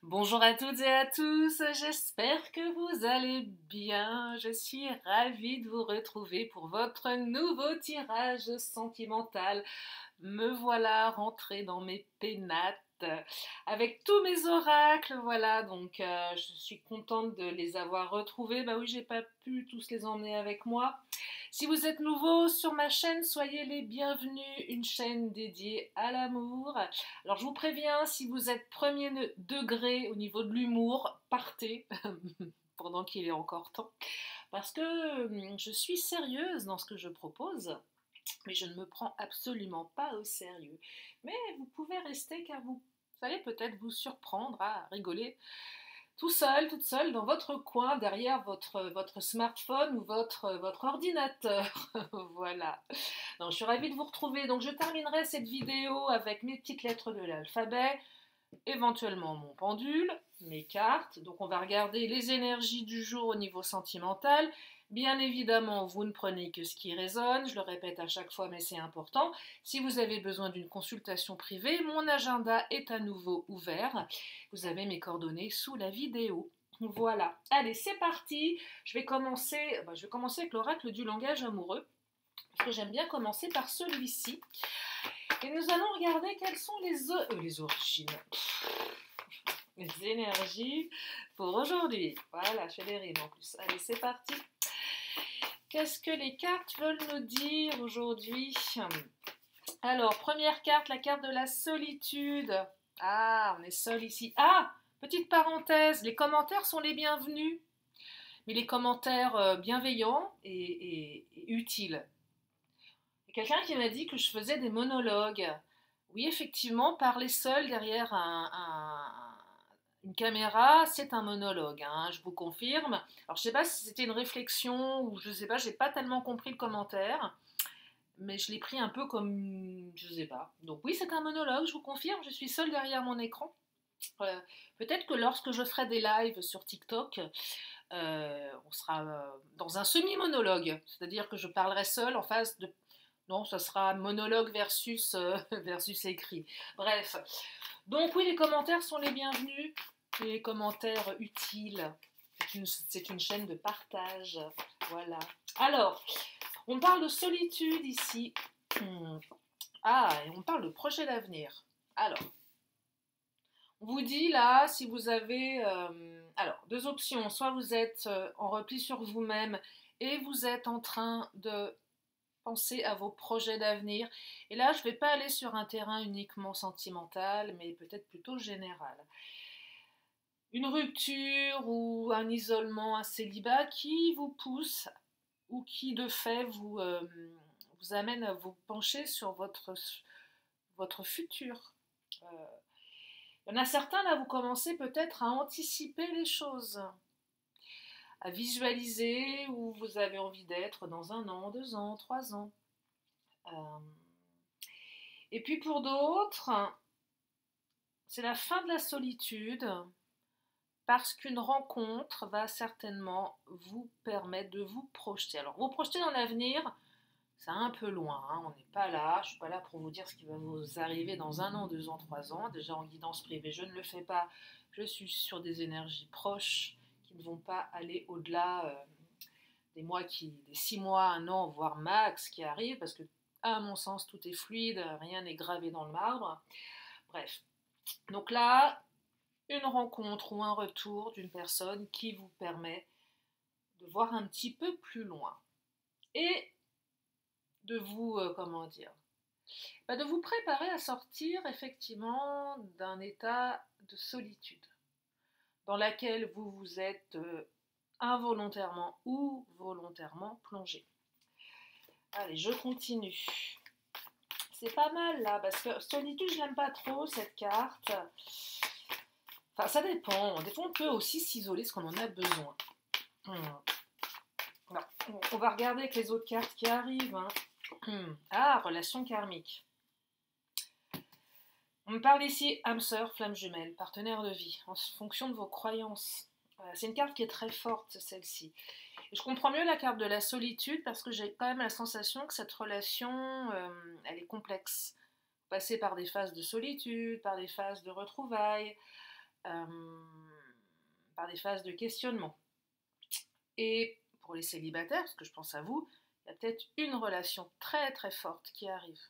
Bonjour à toutes et à tous, j'espère que vous allez bien. Je suis ravie de vous retrouver pour votre nouveau tirage sentimental. Me voilà rentrée dans mes pénates avec tous mes oracles, voilà, donc je suis contente de les avoir retrouvés. Bah oui, j'ai pas pu tous les emmener avec moi. Si vous êtes nouveau sur ma chaîne, soyez les bienvenus, une chaîne dédiée à l'amour. Alors je vous préviens, si vous êtes premier degré au niveau de l'humour, partez pendant qu'il est encore temps, parce que je suis sérieuse dans ce que je propose. Mais je ne me prends absolument pas au sérieux. Mais vous pouvez rester car vous allez peut-être vous surprendre à rigoler tout seul, toute seule, dans votre coin, derrière votre smartphone ou votre ordinateur. Voilà. Donc, je suis ravie de vous retrouver. Donc, je terminerai cette vidéo avec mes petites lettres de l'alphabet, éventuellement mon pendule, mes cartes. Donc, on va regarder les énergies du jour au niveau sentimental. Bien évidemment, vous ne prenez que ce qui résonne, je le répète à chaque fois, mais c'est important. Si vous avez besoin d'une consultation privée, mon agenda est à nouveau ouvert. Vous avez mes coordonnées sous la vidéo. Voilà. Allez, c'est parti. Je vais commencer avec l'oracle du langage amoureux, parce que j'aime bien commencer par celui-ci. Et nous allons regarder quelles sont les origines, les énergies pour aujourd'hui. Voilà, je fais des rimes en plus. Allez, c'est parti. Qu'est-ce que les cartes veulent nous dire aujourd'hui? Alors, première carte, la carte de la solitude. Ah, on est seul ici. Ah, petite parenthèse, les commentaires sont les bienvenus, mais les commentaires bienveillants et utiles. Il y a quelqu'un qui m'a dit que je faisais des monologues. Oui, effectivement, parler seul derrière une caméra, c'est un monologue, hein, je vous confirme. Alors, je ne sais pas si c'était une réflexion ou je ne sais pas, j'ai pas tellement compris le commentaire, mais je l'ai pris un peu comme, je ne sais pas. Donc oui, c'est un monologue, je vous confirme, je suis seule derrière mon écran. Peut-être que lorsque je ferai des lives sur TikTok, on sera dans un semi-monologue, c'est-à-dire que je parlerai seule en face de... Non, ça sera monologue versus écrit. Bref. Donc oui, les commentaires sont les bienvenus, les commentaires utiles. C'est une chaîne de partage. Voilà. Alors, on parle de solitude ici. Ah, et on parle de projet d'avenir. Alors, on vous dit là, si vous avez... alors, deux options. Soit vous êtes en repli sur vous-même et vous êtes en train de penser à vos projets d'avenir. Et là, je ne vais pas aller sur un terrain uniquement sentimental, mais peut-être plutôt général. Une rupture ou un isolement, un célibat qui vous pousse ou qui de fait vous amène à vous pencher sur votre futur. Il y en a certains, là, vous commencez peut-être à anticiper les choses, à visualiser où vous avez envie d'être dans 1 an, 2 ans, 3 ans. Et puis pour d'autres, c'est la fin de la solitude parce qu'une rencontre va certainement vous permettre de vous projeter. Alors, vous projeter dans l'avenir, c'est un peu loin, hein, on n'est pas là, je ne suis pas là pour vous dire ce qui va vous arriver dans 1 an, 2 ans, 3 ans. Déjà en guidance privée, je ne le fais pas, je suis sur des énergies proches qui ne vont pas aller au-delà des 6 mois, 1 an, voire max qui arrivent, parce que à mon sens, tout est fluide, rien n'est gravé dans le marbre. Bref. Donc là, une rencontre ou un retour d'une personne qui vous permet de voir un petit peu plus loin. Et de vous, comment dire, de vous préparer à sortir effectivement d'un état de solitude dans laquelle vous vous êtes involontairement ou volontairement plongé. Allez, je continue. C'est pas mal là, parce que solitude, je n'aime pas trop cette carte. Enfin, ça dépend. Des fois, on peut aussi s'isoler parce qu'on en a besoin. Alors, on va regarder avec les autres cartes qui arrivent. Ah, relation karmique. On me parle ici âme sœur, flamme jumelle, partenaire de vie, en fonction de vos croyances. C'est une carte qui est très forte, celle-ci. Et je comprends mieux la carte de la solitude parce que j'ai quand même la sensation que cette relation, elle est complexe. Vous passez par des phases de solitude, par des phases de retrouvailles. par des phases de questionnement. Et pour les célibataires, parce que je pense à vous, il y a peut-être une relation très très forte qui arrive,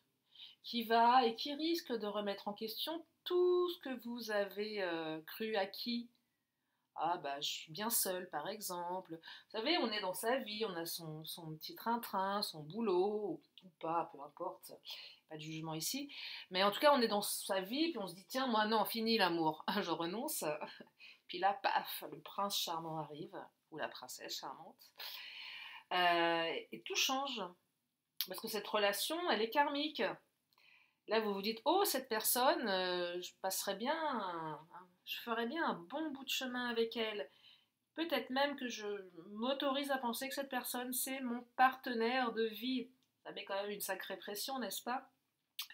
qui va et qui risque de remettre en question tout ce que vous avez cru acquis. Ah bah je suis bien seule par exemple. Vous savez, on est dans sa vie, on a son petit train-train, son boulot, ou pas, peu importe, pas de jugement ici. Mais en tout cas, on est dans sa vie, puis on se dit, tiens, moi non, fini l'amour, je renonce. Puis là, paf, le prince charmant arrive, ou la princesse charmante. Et tout change. Parce que cette relation, elle est karmique. Là, vous vous dites, oh, cette personne, je passerais bien, je ferais bien un bon bout de chemin avec elle. Peut-être même que je m'autorise à penser que cette personne, c'est mon partenaire de vie. Ça met quand même une sacrée pression, n'est-ce pas?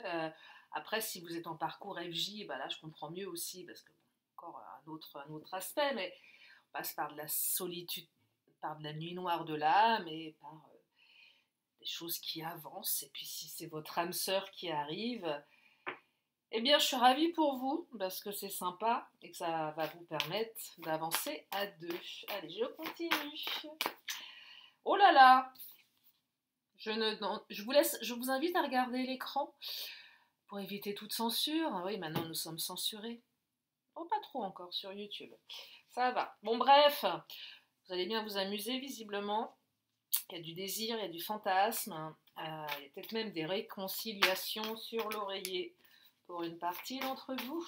euh, Après, si vous êtes en parcours FJ, bah là, je comprends mieux aussi, parce que bon, encore un autre aspect, mais on passe par de la solitude, par de la nuit noire de l'âme, et par des choses qui avancent. Et puis, si c'est votre âme sœur qui arrive, eh bien, je suis ravie pour vous, parce que c'est sympa et que ça va vous permettre d'avancer à deux. Allez, je continue. Oh là là, je vous invite à regarder l'écran pour éviter toute censure. Ah oui, maintenant nous sommes censurés. Oh, pas trop encore sur YouTube. Ça va. Bon, bref, vous allez bien vous amuser visiblement. Il y a du désir, il y a du fantasme. Il y a peut-être même des réconciliations sur l'oreiller pour une partie d'entre vous.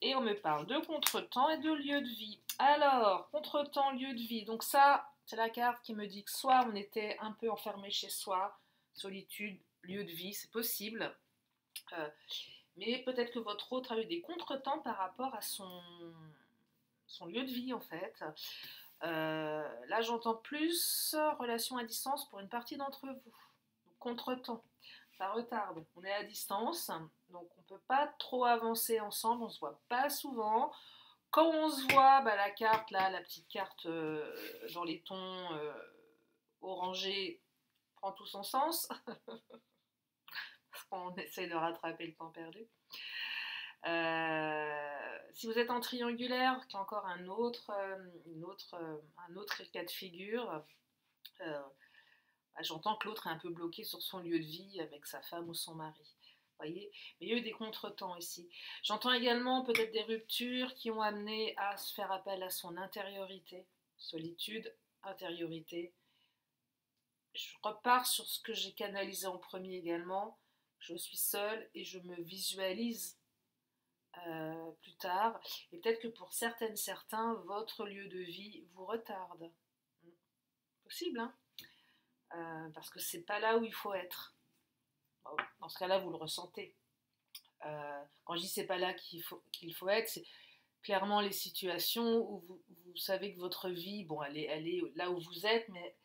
Et on me parle de contretemps et de lieu de vie. Alors, contretemps, lieu de vie. Donc ça, c'est la carte qui me dit que soit on était un peu enfermé chez soi, solitude, lieu de vie, c'est possible. Mais peut-être que votre autre a eu des contretemps par rapport à son lieu de vie en fait. Là, j'entends plus relation à distance pour une partie d'entre vous. Contretemps, ça retarde. On est à distance, donc on ne peut pas trop avancer ensemble, on ne se voit pas souvent. Quand on se voit, bah, la carte, là, la petite carte dans les tons orangés prend tout son sens. Parce qu'on essaie de rattraper le temps perdu. Si vous êtes en triangulaire, qui est encore un autre cas de figure, j'entends que l'autre est un peu bloqué sur son lieu de vie avec sa femme ou son mari. Voyez, mais il y a eu des contretemps ici. J'entends également peut-être des ruptures qui ont amené à se faire appel à son intériorité. Solitude, intériorité. Je repars sur ce que j'ai canalisé en premier également. Je suis seule et je me visualise plus tard. Et peut-être que pour certains, votre lieu de vie vous retarde. Possible, hein, parce que c'est pas là où il faut être. Dans ce cas-là, vous le ressentez. Quand je dis c'est pas là qu'il faut être, c'est clairement les situations où vous savez que votre vie, bon, elle est là où vous êtes, mais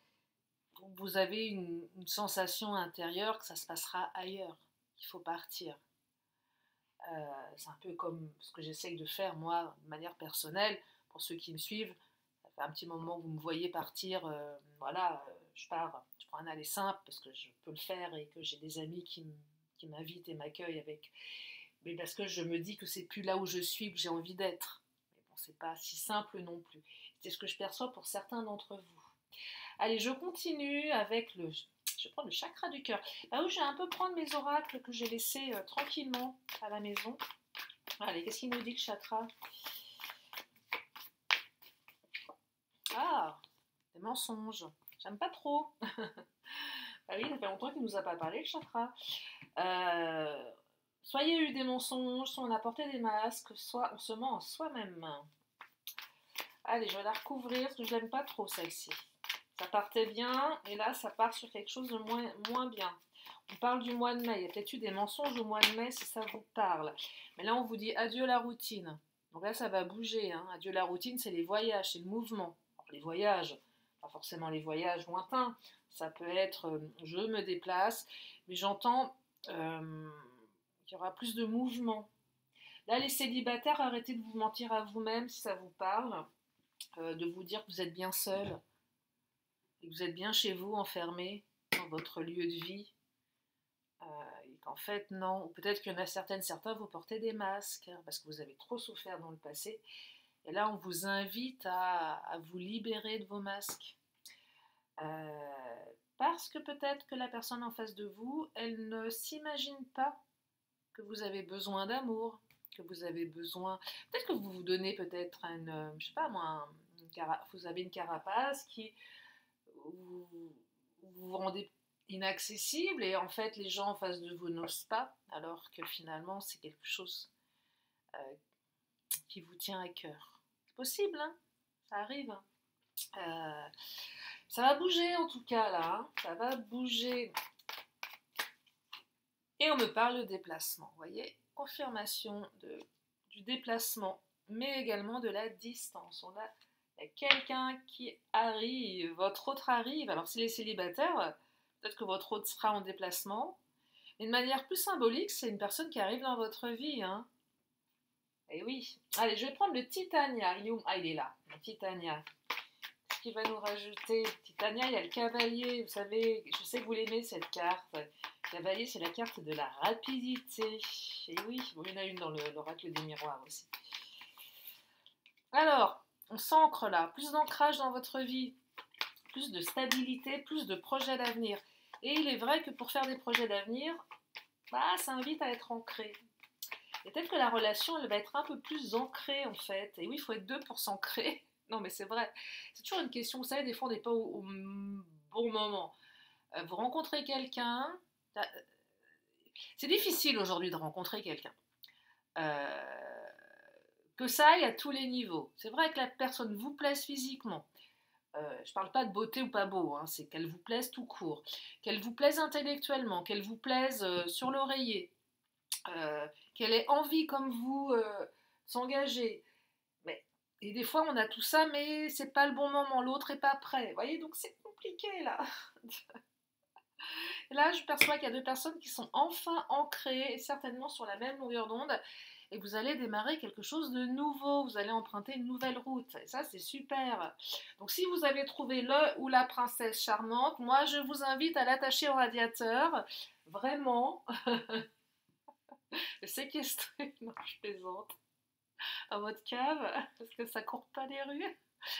vous avez une sensation intérieure que ça se passera ailleurs, qu'il faut partir. C'est un peu comme ce que j'essaye de faire moi de manière personnelle. Pour ceux qui me suivent, ça fait un petit moment que vous me voyez partir, voilà, je pars, je prends un aller simple parce que je peux le faire et que j'ai des amis qui m'invitent et m'accueillent avec, mais parce que je me dis que c'est plus là où je suis que j'ai envie d'être. Mais bon, c'est pas si simple non plus. C'est ce que je perçois pour certains d'entre vous. Allez, je continue avec je prends le chakra du cœur. Là où je vais un peu prendre mes oracles que j'ai laissés tranquillement à la maison. Allez, qu'est-ce qu'il nous dit le chakra? Ah, des mensonges. J'aime pas trop. Ah oui, ça fait longtemps qu'il nous a pas parlé le chakra. Soit il y a eu des mensonges, soit on a porté des masques, soit on se ment en soi-même. Allez, je vais la recouvrir parce que je l'aime pas trop celle-ci. Ça partait bien et là ça part sur quelque chose de moins bien. On parle du mois de mai, il y a peut-être eu des mensonges au mois de mai si ça vous parle. Mais là on vous dit adieu la routine. Donc là ça va bouger, hein. Adieu la routine, c'est les voyages, c'est le mouvement. Alors, les voyages, pas forcément les voyages lointains, ça peut être je me déplace, mais j'entends qu'il y aura plus de mouvement. Là les célibataires, arrêtez de vous mentir à vous-même si ça vous parle, de vous dire que vous êtes bien seul. Et vous êtes bien chez vous, enfermé dans votre lieu de vie, et qu'en fait, non. Ou peut-être qu'il y en a certains, vous portez des masques, hein, parce que vous avez trop souffert dans le passé. Et là, on vous invite à vous libérer de vos masques. Parce que peut-être que la personne en face de vous, elle ne s'imagine pas que vous avez besoin d'amour, que vous avez besoin... Peut-être que vous vous donnez peut-être je sais pas moi, vous avez une carapace qui vous, vous rendez inaccessible et en fait les gens en face de vous n'osent pas, alors que finalement c'est quelque chose euh, qui vous tient à cœur. C'est possible, hein, ça arrive. Hein. Euh, Ça va bouger en tout cas là, hein. Ça va bouger. Et on me parle de déplacement, vous voyez, confirmation du déplacement, mais également de la distance. Il y a quelqu'un qui arrive, votre autre arrive. Alors s'il est célibataire, peut-être que votre autre sera en déplacement. Mais de manière plus symbolique, c'est une personne qui arrive dans votre vie. Hein. Et oui. Allez, je vais prendre le Titania. Il est où? Ah, il est là, le Titania. Qui va nous rajouter Titania, il y a le cavalier, vous savez, je sais que vous l'aimez cette carte. Le cavalier, c'est la carte de la rapidité. Et oui, bon, il y en a une dans l'oracle des miroirs aussi. Alors, on s'ancre là, plus d'ancrage dans votre vie, plus de stabilité, plus de projets d'avenir. Et il est vrai que pour faire des projets d'avenir, ça invite à être ancré. Et peut-être que la relation, elle va être un peu plus ancrée en fait. Et oui, il faut être deux pour s'ancrer. Non, mais c'est vrai. C'est toujours une question. Vous savez, des fois, on n'est pas au bon moment. Vous rencontrez quelqu'un. C'est difficile aujourd'hui de rencontrer quelqu'un. Euh, que ça aille à tous les niveaux. C'est vrai que la personne vous plaise physiquement. Je ne parle pas de beauté ou pas beau, hein, c'est qu'elle vous plaise tout court. Qu'elle vous plaise intellectuellement, qu'elle vous plaise sur l'oreiller. Qu'elle ait envie, comme vous, s'engager. Et des fois, on a tout ça, mais c'est pas le bon moment, l'autre est pas prêt. Vous voyez, donc c'est compliqué là. Et là, je perçois qu'il y a deux personnes qui sont enfin ancrées, et certainement sur la même longueur d'onde, et vous allez démarrer quelque chose de nouveau. Vous allez emprunter une nouvelle route. Et ça, c'est super. Donc, si vous avez trouvé le ou la princesse charmante, moi, je vous invite à l'attacher au radiateur. Vraiment. Le séquestrer. Non, je plaisante. À votre cave, parce que ça court pas les rues.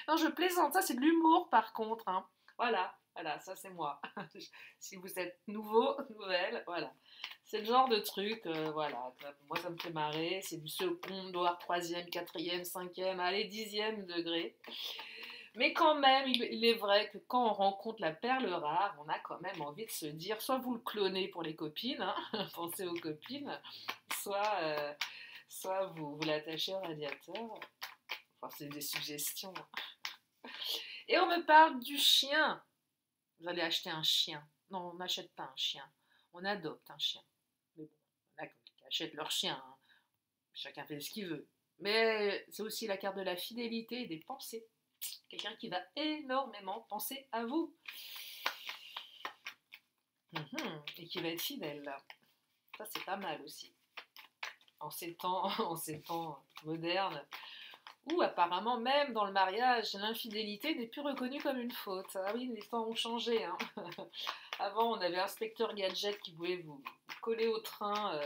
Non, je plaisante, ça c'est de l'humour par contre. Hein. Voilà, ça c'est moi. Si vous êtes nouveau, nouvelle, voilà. C'est le genre de truc, voilà. Moi ça me fait marrer, c'est du second, voire troisième, quatrième, cinquième, allez, dixième degré. Mais quand même, il est vrai que quand on rencontre la perle rare, on a quand même envie de se dire, soit vous le clonez pour les copines, hein, pensez aux copines, soit vous l'attachez au radiateur. Enfin, c'est des suggestions. Et on me parle du chien. Vous allez acheter un chien. Non, on n'achète pas un chien. On adopte un chien. Mais bon, il y en a qui achètent leur chien. Hein. Chacun fait ce qu'il veut. Mais c'est aussi la carte de la fidélité et des pensées. Quelqu'un qui va énormément penser à vous. Et qui va être fidèle. Ça, c'est pas mal aussi. En ces temps modernes, où apparemment, même dans le mariage, l'infidélité n'est plus reconnue comme une faute. Ah oui, les temps ont changé. Hein. Avant, on avait Inspecteur Gadget qui pouvait vous coller au train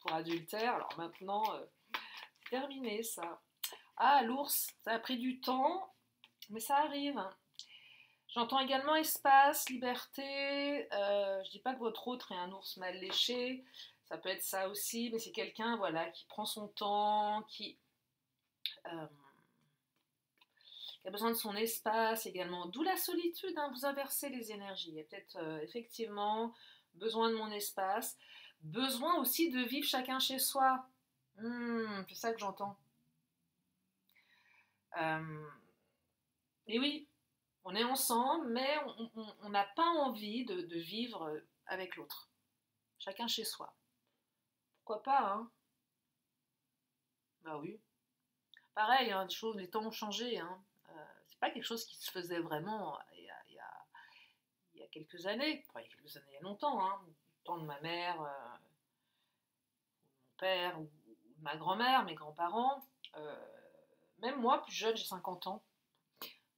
pour adultère. Alors maintenant, c'est terminé ça. Ah, l'ours, ça a pris du temps, mais ça arrive. J'entends également espace, liberté. Je dis pas que votre autre est un ours mal léché. Ça peut être ça aussi, mais c'est quelqu'un voilà, qui prend son temps, qui a besoin de son espace également. D'où la solitude, hein, vous inversez les énergies. Il y a peut-être effectivement besoin de mon espace, besoin aussi de vivre chacun chez soi. C'est ça que j'entends. Et oui, on est ensemble, mais on n'a pas envie de vivre avec l'autre. Chacun chez soi. Pourquoi pas, hein? Bah oui. Pareil, hein, les temps ont changé. Hein. C'est pas quelque chose qui se faisait vraiment il y a quelques années. Enfin, il y a quelques années, il y a longtemps. Hein. Le temps de ma mère, mon père, ou de ma grand-mère, mes grands-parents. Même moi, plus jeune, j'ai 50 ans.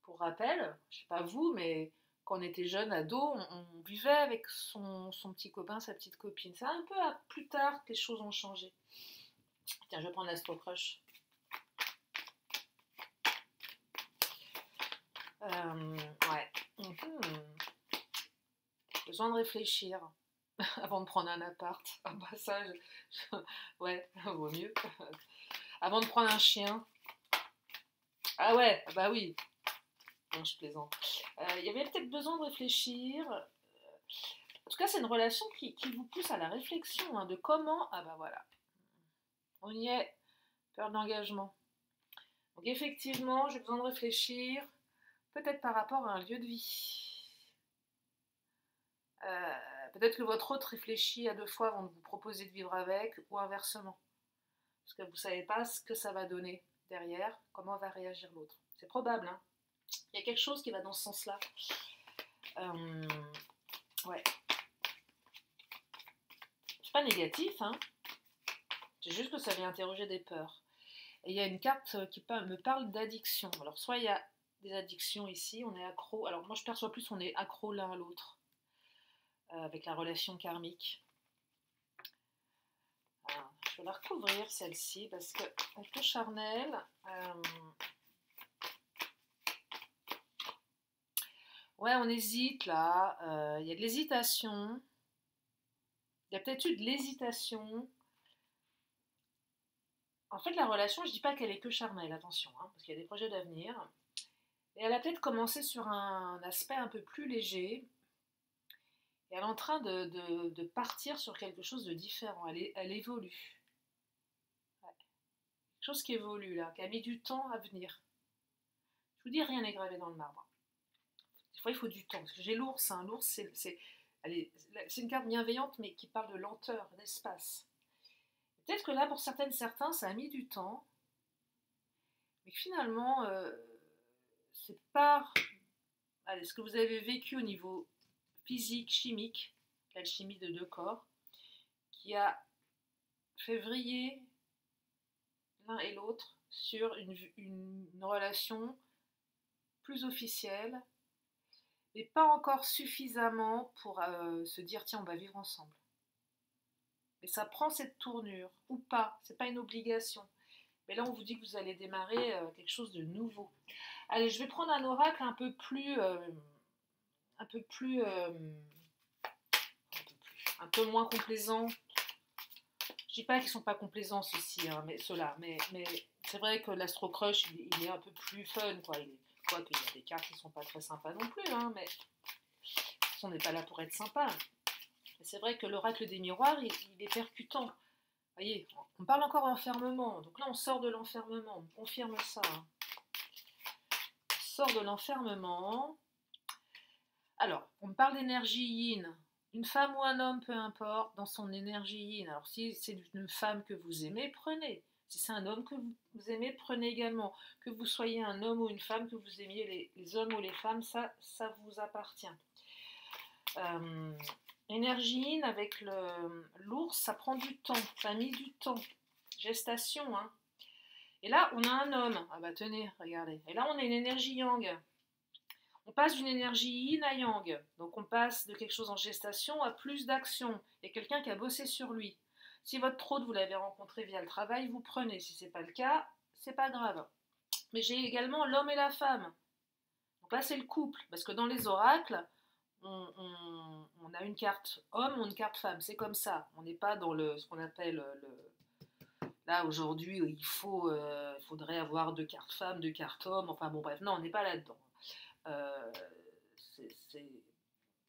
Pour rappel, je sais pas vous, mais quand on était jeune, ado, on vivait avec son petit copain, sa petite copine. C'est un peu plus tard que les choses ont changé. Tiens, je vais prendre l'Astro Crush. Ouais. Besoin de réfléchir avant de prendre un appart. Ah bah ça, ouais, vaut mieux. Avant de prendre un chien. Ah ouais, bah oui. Non, je plaisante. Il y avait peut-être besoin de réfléchir. En tout cas, c'est une relation qui vous pousse à la réflexion, hein, de comment... Ah bah voilà. On y est. Peur d'engagement. Donc effectivement, j'ai besoin de réfléchir. Peut-être par rapport à un lieu de vie. Peut-être que votre hôte réfléchit à 2 fois avant de vous proposer de vivre avec, ou inversement. Parce que vous ne savez pas ce que ça va donner derrière, comment va réagir l'autre. C'est probable, hein. Il y a quelque chose qui va dans ce sens-là. Ouais. C'est pas négatif, hein. C'est juste que ça vient interroger des peurs. Et il y a une carte qui me parle d'addiction. Alors, soit il y a des addictions ici, on est accro. Alors, moi, je perçois plus on est accro l'un à l'autre, avec la relation karmique. Alors, je vais la recouvrir, celle-ci, parce qu'elle est charnelle. Ouais, on hésite, là. Il y a de l'hésitation. Il y a peut-être eu de l'hésitation. En fait, la relation, je ne dis pas qu'elle est que charnelle, attention, hein, parce qu'il y a des projets d'avenir. Et elle a peut-être commencé sur un aspect un peu plus léger. Et elle est en train de partir sur quelque chose de différent. Elle évolue. Ouais. Quelque chose qui évolue, là, qui a mis du temps à venir. Je vous dis, rien n'est gravé dans le marbre. Des fois, il faut du temps. Parce que j'ai l'ours. Hein. L'ours, c'est une carte bienveillante, mais qui parle de lenteur, d'espace. Peut-être que là, pour certains, ça a mis du temps. Mais que finalement, c'est par ce que vous avez vécu au niveau physique, chimique, l'alchimie de 2 corps, qui a fait vriller l'un et l'autre sur une relation plus officielle, mais pas encore suffisamment pour se dire tiens, on va vivre ensemble. Mais ça prend cette tournure, ou pas, c'est pas une obligation. Mais là, on vous dit que vous allez démarrer quelque chose de nouveau. Allez, je vais prendre un oracle un peu plus, un peu moins complaisant. Je dis pas qu'ils sont pas complaisants ceux-là, mais c'est vrai que l'Astro Crush, il est un peu plus fun, quoi. Quoi qu'il y a des cartes qui sont pas très sympas non plus, hein, mais on n'est pas là pour être sympa. C'est vrai que l'oracle des miroirs, il est percutant. Vous voyez, on parle encore d'enfermement. Donc là, on sort de l'enfermement. On confirme ça. Hein. On sort de l'enfermement. Alors, on me parle d'énergie yin. Une femme ou un homme, peu importe, dans son énergie yin. Alors, si c'est une femme que vous aimez, prenez. Si c'est un homme que vous aimez, prenez également. Que vous soyez un homme ou une femme, que vous aimiez les hommes ou les femmes, ça vous appartient. Énergie yin avec l'ours, ça prend du temps. Ça a mis du temps. Gestation, hein. Et là, on a un homme. Ah bah tenez, regardez. Et là, on a une énergie yang. On passe d'une énergie yin à yang. Donc on passe de quelque chose en gestation à plus d'action. Il y a quelqu'un qui a bossé sur lui. Si votre hôte, vous l'avez rencontré via le travail, vous prenez. Si ce n'est pas le cas, c'est pas grave. Mais j'ai également l'homme et la femme. Donc là, c'est le couple. Parce que dans les oracles, on a une carte homme ou une carte femme. C'est comme ça. On n'est pas dans ce qu'on appelle là, aujourd'hui, il faudrait avoir 2 cartes femmes, 2 cartes hommes. Enfin bon, bref, non, on n'est pas là-dedans. C'est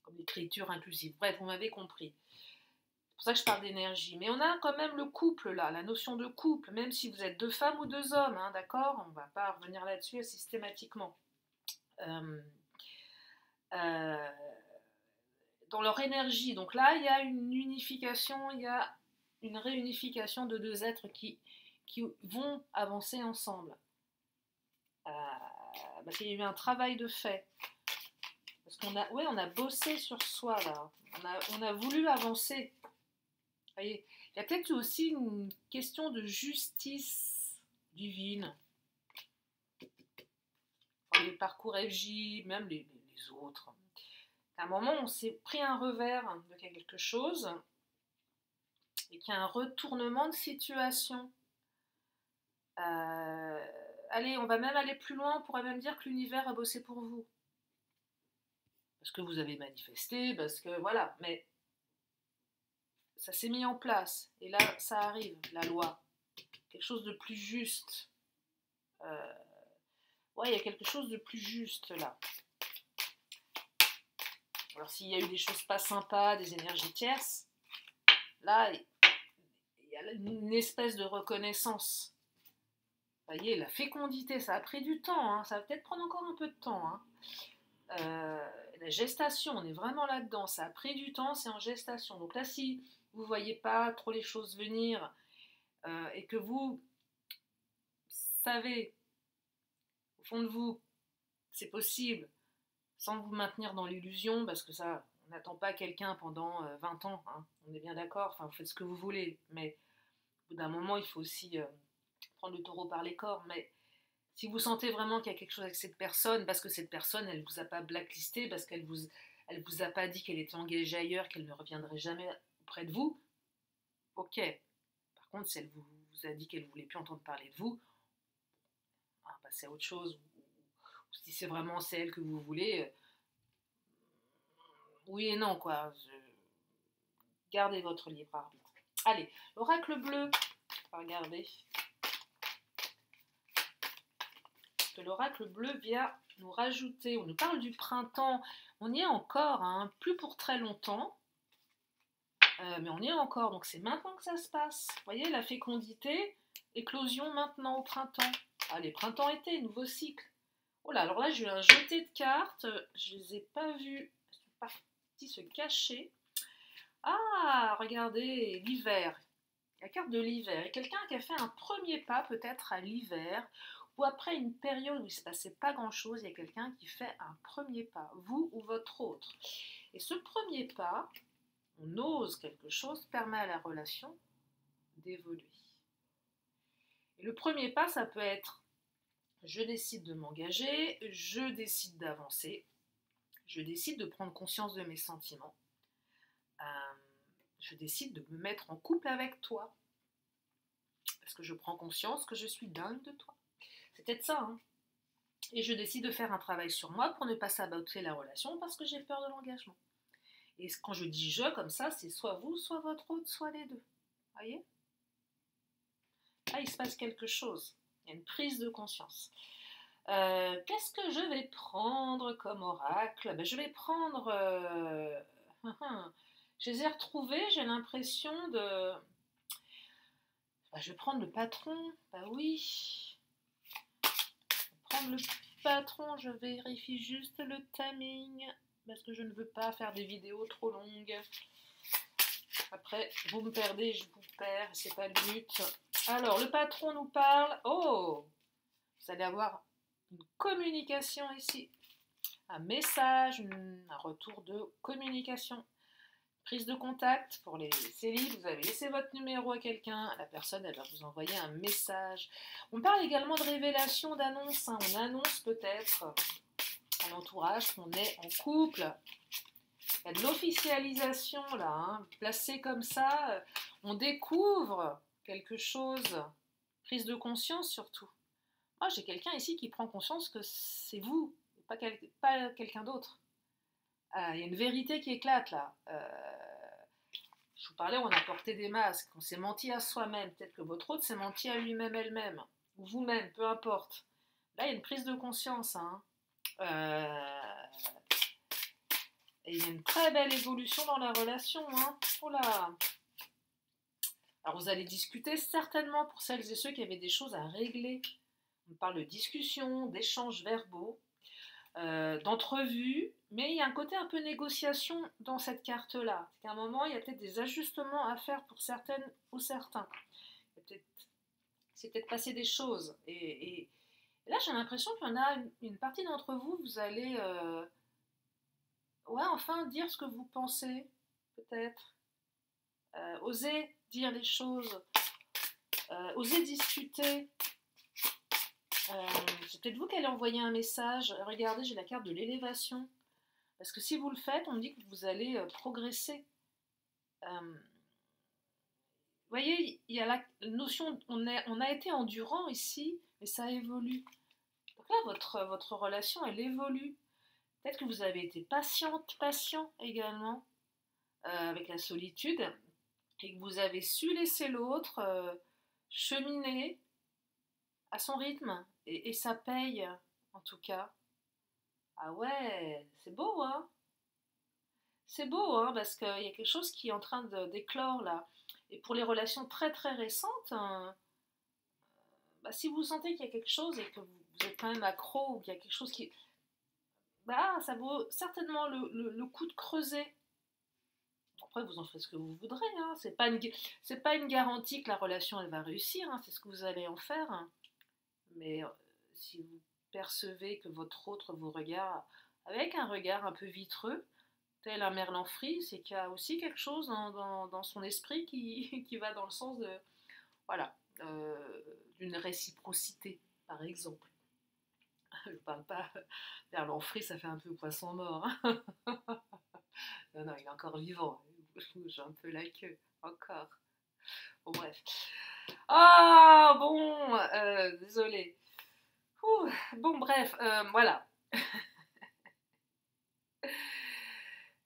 comme l'écriture inclusive. Bref, vous m'avez compris. C'est pour ça que je parle d'énergie. Mais on a quand même le couple là, la notion de couple, même si vous êtes 2 femmes ou 2 hommes, hein, d'accord. On ne va pas revenir là-dessus systématiquement. Dans leur énergie. Donc là, il y a une unification, il y a une réunification de 2 êtres qui vont avancer ensemble. Parce qu'il y a eu un travail de fait. Parce on a bossé sur soi là. On a voulu avancer. Vous voyez, il y a peut-être aussi une question de justice divine. Dans les parcours FJ, même les autres. À un moment, on s'est pris un revers de quelque chose et qu'il y a un retournement de situation. Allez, on va même aller plus loin, on pourrait même dire que l'univers a bossé pour vous. Parce que vous avez manifesté, parce que voilà, mais ça s'est mis en place. Et là, ça arrive, la loi. Quelque chose de plus juste. Ouais, il y a quelque chose de plus juste là. Alors s'il y a eu des choses pas sympas, des énergies tierces, là, il y a une espèce de reconnaissance. Vous voyez, la fécondité, ça a pris du temps, hein, ça va peut-être prendre encore un peu de temps. Hein. La gestation, on est vraiment là-dedans, ça a pris du temps, c'est en gestation. Donc là, si vous ne voyez pas trop les choses venir et que vous savez, au fond de vous, c'est possible, sans vous maintenir dans l'illusion, parce que ça, on n'attend pas quelqu'un pendant 20 ans, hein, on est bien d'accord, enfin, vous faites ce que vous voulez, mais au bout d'un moment, il faut aussi prendre le taureau par les cornes, mais si vous sentez vraiment qu'il y a quelque chose avec cette personne, parce que cette personne, elle ne vous a pas blacklisté, parce qu'elle vous a pas dit qu'elle était engagée ailleurs, qu'elle ne reviendrait jamais auprès de vous, ok. Par contre, si elle vous a dit qu'elle ne voulait plus entendre parler de vous, on va passer à autre chose. Ou si c'est vraiment celle que vous voulez, oui et non, quoi. Gardez votre libre arbitre. Allez, l'oracle bleu, on va regarder. Que l'oracle bleu vient nous rajouter, on nous parle du printemps, on y est encore, hein, plus pour très longtemps, mais on y est encore, donc c'est maintenant que ça se passe. Vous voyez, la fécondité, éclosion maintenant au printemps. Allez, printemps-été, nouveau cycle. Oh là, alors là, j'ai eu un jeté de cartes, je ne les ai pas vues, elles sont parties se cacher. Ah, regardez, l'hiver, la carte de l'hiver. Et quelqu'un qui a fait un premier pas peut-être à l'hiver, ou après une période où il ne se passait pas grand-chose, il y a quelqu'un qui fait un premier pas, vous ou votre autre. Et ce premier pas, on ose quelque chose, permet à la relation d'évoluer. Et le premier pas, ça peut être, je décide de m'engager, je décide d'avancer, je décide de prendre conscience de mes sentiments, je décide de me mettre en couple avec toi, parce que je prends conscience que je suis dingue de toi. C'est peut-être ça, hein. Et je décide de faire un travail sur moi pour ne pas saboter la relation parce que j'ai peur de l'engagement. Et quand je dis je comme ça, c'est soit vous, soit votre autre, soit les deux. Voyez? Là, il se passe quelque chose. Il y a une prise de conscience. Qu'est-ce que je vais prendre comme oracle? Je vais prendre... je les ai retrouvés, j'ai l'impression de... je vais prendre le patron. Bah oui. Prendre le patron, je vérifie juste le timing parce que je ne veux pas faire des vidéos trop longues. Après, vous me perdez, je vous perds, c'est pas le but. Alors, le patron nous parle. Oh, vous allez avoir une communication ici, un message, un retour de communication. Prise de contact pour les célibes, vous avez laissé votre numéro à quelqu'un, la personne elle va vous envoyer un message. On parle également de révélation, d'annonce, hein. On annonce peut-être à l'entourage qu'on est en couple. Il y a de l'officialisation là, hein. Placé comme ça, on découvre quelque chose. Prise de conscience surtout. Moi j'ai quelqu'un ici qui prend conscience que c'est vous, pas quelqu'un d'autre. Il y a une vérité qui éclate là. Je vous parlais, on a porté des masques, on s'est menti à soi-même. Peut-être que votre autre s'est menti à lui-même, elle-même, ou vous-même, peu importe. Là, il y a une prise de conscience. Hein. Et il y a une très belle évolution dans la relation. Hein. Oh là. Alors, vous allez discuter certainement pour celles et ceux qui avaient des choses à régler. On parle de discussion, d'échanges verbaux, d'entrevues, mais il y a un côté un peu négociation dans cette carte-là. C'est qu'à un moment, il y a peut-être des ajustements à faire pour certaines ou certains. C'est peut-être passé des choses. Et là, j'ai l'impression qu'il y en a une partie d'entre vous, vous allez ouais, enfin dire ce que vous pensez, peut-être. Oser dire les choses, oser discuter. C'est peut-être vous qui allez envoyer un message. Regardez, j'ai la carte de l'élévation. Parce que si vous le faites, on me dit que vous allez progresser. Vous voyez, il y a la notion, on a été endurant ici, mais ça évolue. Donc là, votre relation, elle évolue. Peut-être que vous avez été patient également avec la solitude, et que vous avez su laisser l'autre cheminer à son rythme, et ça paye, en tout cas. Ah ouais, c'est beau, hein? C'est beau, hein, parce qu'il y a quelque chose qui est en train d'éclore là. Et pour les relations très très récentes, hein, bah, si vous sentez qu'il y a quelque chose et que vous êtes quand même accro, ou qu'il y a quelque chose qui... Bah, ça vaut certainement le coup de creuser. Après, vous en ferez ce que vous voudrez, hein. C'est pas une garantie que la relation elle va réussir, hein. C'est ce que vous allez en faire, hein. Mais si vous percevez que votre autre vous regarde avec un regard un peu vitreux, tel un merlan frit, c'est qu'il y a aussi quelque chose dans son esprit qui va dans le sens de, voilà, d'une réciprocité, par exemple. Je ne parle pas, merlan frit, ça fait un peu poisson mort, hein. Non, non, il est encore vivant. J'ai un peu la queue, encore. Bon, bref. Ah, bon, désolé. Bon, bref, voilà.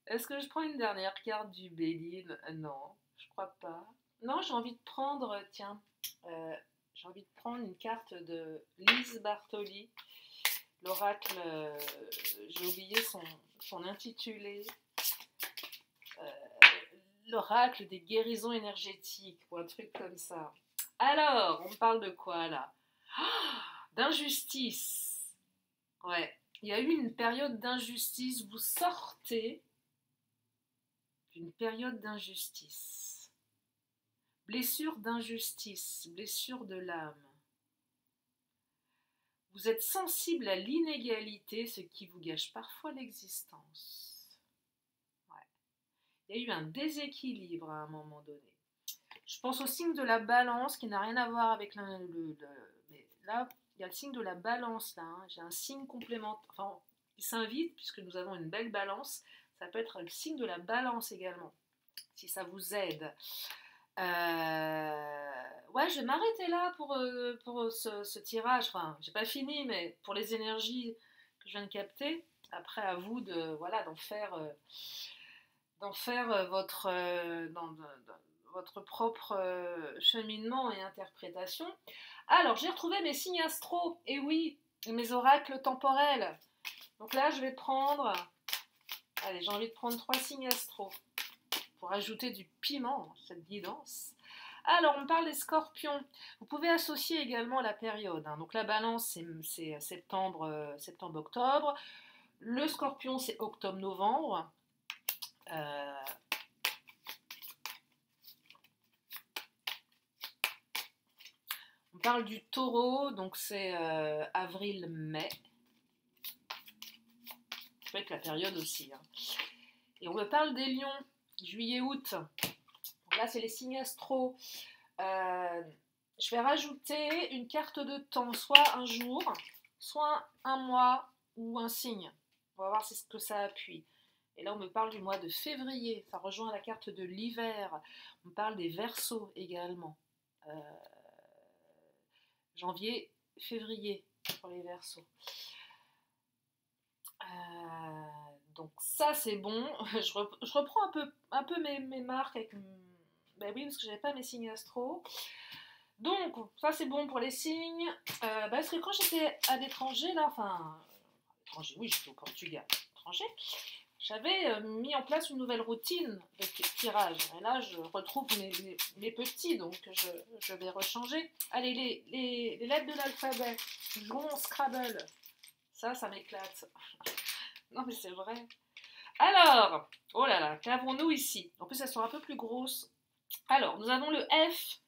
Est-ce que je prends une dernière carte du Béline? Non, je crois pas. Non, j'ai envie de prendre, tiens, euh, j'ai envie de prendre une carte de Lise Bartoli, l'oracle, j'ai oublié son intitulé, euh, l'oracle des guérisons énergétiques, ou un truc comme ça. Alors, on parle de quoi là? D'injustice. Ouais, il y a eu une période d'injustice, vous sortez d'une période d'injustice. Blessure d'injustice, blessure de l'âme. Vous êtes sensible à l'inégalité, ce qui vous gâche parfois l'existence. Ouais. Il y a eu un déséquilibre à un moment donné. Je pense au signe de la balance qui n'a rien à voir avec mais là, il y a le signe de la balance là, hein. J'ai un signe complémentaire, enfin, qui s'invite puisque nous avons une belle balance. Ça peut être le signe de la balance également, si ça vous aide. Ouais, je vais m'arrêter là pour ce tirage. Enfin, j'ai pas fini, mais pour les énergies que je viens de capter, après à vous de voilà d'en faire votre propre cheminement et interprétation. Alors, j'ai retrouvé mes signes astro, et oui, mes oracles temporels. Donc là, je vais prendre, allez, j'ai envie de prendre 3 signes astro pour ajouter du piment à cette guidance. Alors, on parle des scorpions. Vous pouvez associer également la période, hein. Donc la balance, c'est septembre-octobre. Le scorpion, c'est octobre-novembre. On parle du taureau, donc c'est avril-mai. Ça peut être la période aussi, hein. Et on me parle des lions, juillet-août. Donc là, c'est les signes astro. Je vais rajouter une carte de temps, soit un jour, soit un mois ou un signe. On va voir ce que ça appuie. Et là, on me parle du mois de février. Ça rejoint la carte de l'hiver. On me parle des Verseaux également. Janvier, février pour les Verseaux. Donc ça, c'est bon. Je reprends un peu mes marques avec... Ben oui, parce que j'avais pas mes signes astro. Donc, ça c'est bon pour les signes. Parce que quand j'étais à l'étranger, là, enfin, étranger, oui, j'étais au Portugal, étranger, j'avais mis en place une nouvelle routine de tirage. Et là, je retrouve mes petits, donc je vais rechanger. Allez, les lettres de l'alphabet. Jouons au Scrabble. Ça m'éclate. Non, mais c'est vrai. Alors, oh là là, qu'avons-nous ici? En plus, elles sont un peu plus grosses. Alors, nous avons le F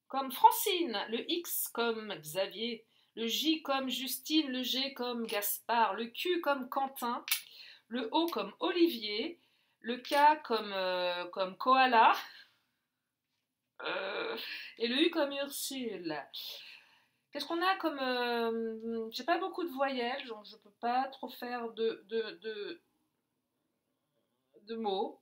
comme Francine, le X comme Xavier, le J comme Justine, le G comme Gaspard, le Q comme Quentin, le O comme Olivier, le K comme Koala, et le U comme Ursule. Qu'est-ce qu'on a comme... j'ai pas beaucoup de voyelles, donc je peux pas trop faire de de mots.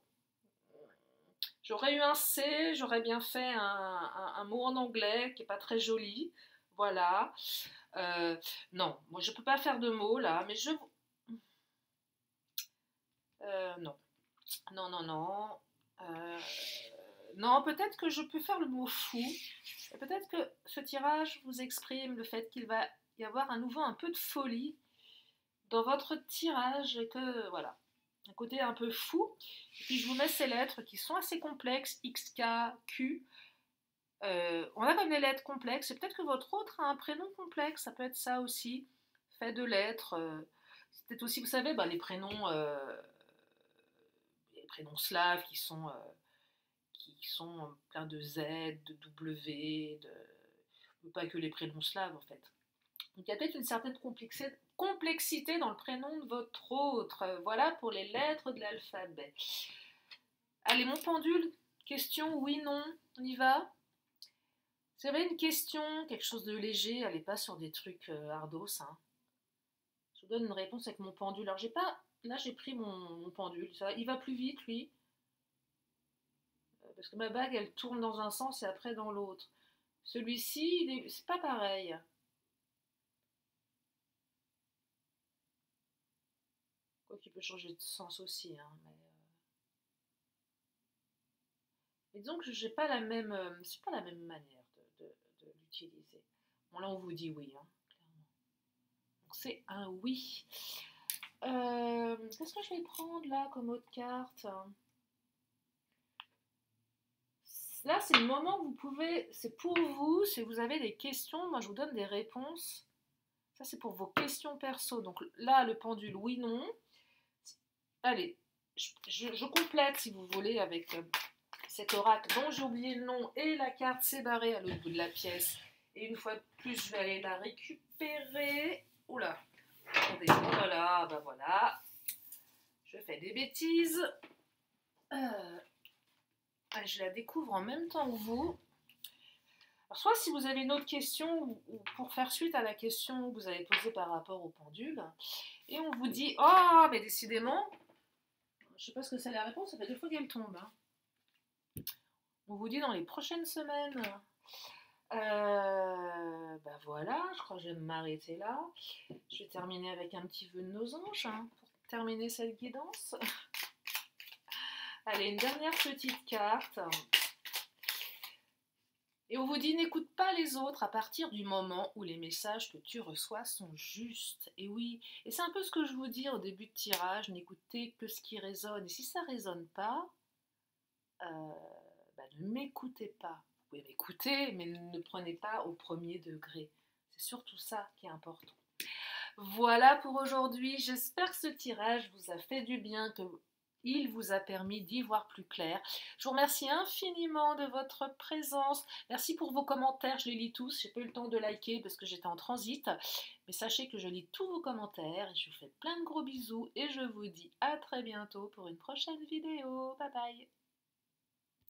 J'aurais eu un C, j'aurais bien fait un mot en anglais qui n'est pas très joli. Voilà. Non, moi je ne peux pas faire de mots là, mais je... non. Non, non, non. Euh, non, peut-être que je peux faire le mot fou. Et peut-être que ce tirage vous exprime le fait qu'il va y avoir à nouveau un peu de folie dans votre tirage et que, voilà, un côté un peu fou. Et puis je vous mets ces lettres qui sont assez complexes, X, K, Q. On a comme des lettres complexes, et peut-être que votre autre a un prénom complexe, ça peut être ça aussi, fait de lettres. C'est peut-être aussi, vous savez, bah, les prénoms slaves qui sont pleins de Z, de W, pas que les prénoms slaves en fait. Donc il y a peut-être une certaine complexité dans le prénom de votre autre. Voilà pour les lettres de l'alphabet. Allez, mon pendule, question oui, non, on y va? Si vous avez une question, quelque chose de léger, allez pas sur des trucs ardos. Hein. Je vous donne une réponse avec mon pendule. Alors j'ai pas, là j'ai pris mon pendule, ça, il va plus vite lui, parce que ma bague elle tourne dans un sens et après dans l'autre. Celui-ci, c'est pas pareil. Quoi qu'il peut changer de sens aussi, hein, mais disons que j'ai pas la même, c'est pas la même manière de l'utiliser. Bon là on vous dit oui, hein, clairement. Donc c'est un oui. Qu'est-ce que je vais prendre là comme autre carte? Là, c'est le moment où vous pouvez, c'est pour vous, si vous avez des questions, moi je vous donne des réponses. Ça, c'est pour vos questions perso. Donc là, le pendule, oui, non. Allez, je complète si vous voulez avec cet oracle dont j'ai oublié le nom et la carte s'est barrée à l'autre bout de la pièce. Et une fois de plus, je vais aller la récupérer. Oula, attendez, voilà, bah voilà. Je fais des bêtises. Je la découvre en même temps que vous. Alors, soit si vous avez une autre question, ou pour faire suite à la question que vous avez posée par rapport au pendule, et on vous dit, oh, mais décidément, je ne sais pas ce que c'est la réponse, ça fait 2 fois qu'elle tombe. Hein. On vous dit dans les prochaines semaines. Bah voilà, je crois que je vais m'arrêter là. Je vais terminer avec un petit vœu de nos anges, hein, pour terminer cette guidance. Allez, une dernière petite carte. Et on vous dit n'écoute pas les autres à partir du moment où les messages que tu reçois sont justes. Et oui, et c'est un peu ce que je vous dis au début de tirage, n'écoutez que ce qui résonne. Et si ça ne résonne pas, ne m'écoutez pas. Vous pouvez m'écouter, mais ne prenez pas au premier degré. C'est surtout ça qui est important. Voilà pour aujourd'hui. J'espère que ce tirage vous a fait du bien, qu'il vous a permis d'y voir plus clair. Je vous remercie infiniment de votre présence. Merci pour vos commentaires. Je les lis tous. J'ai pas eu le temps de liker parce que j'étais en transit. Mais sachez que je lis tous vos commentaires. Je vous fais plein de gros bisous et je vous dis à très bientôt pour une prochaine vidéo. Bye bye.